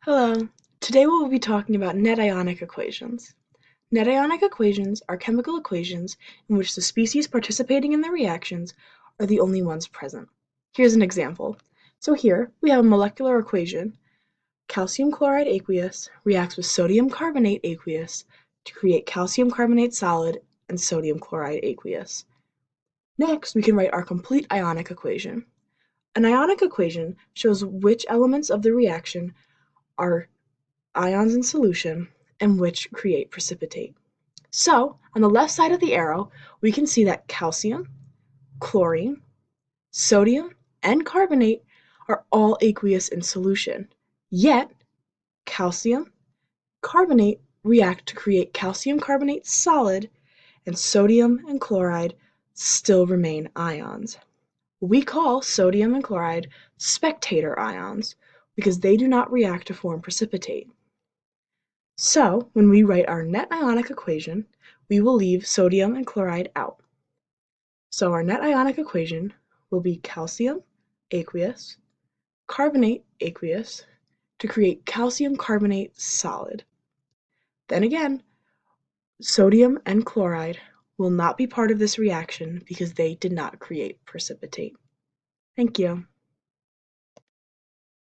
Hello. Today we will be talking about net ionic equations. Net ionic equations are chemical equations in which the species participating in the reactions are the only ones present. Here's an example. So here we have a molecular equation. Calcium chloride aqueous reacts with sodium carbonate aqueous to create calcium carbonate solid and sodium chloride aqueous. Next, we can write our complete ionic equation. An ionic equation shows which elements of the reaction are ions in solution and which create precipitate. So, on the left side of the arrow, we can see that calcium, chlorine, sodium, and carbonate are all aqueous in solution. Yet, calcium, carbonate react to create calcium carbonate solid, and sodium and chloride still remain ions. We call sodium and chloride spectator ions because they do not react to form precipitate. So, when we write our net ionic equation, we will leave sodium and chloride out. So our net ionic equation will be calcium aqueous, carbonate aqueous to create calcium carbonate solid. Then again, sodium and chloride will not be part of this reaction because they did not create precipitate. Thank you.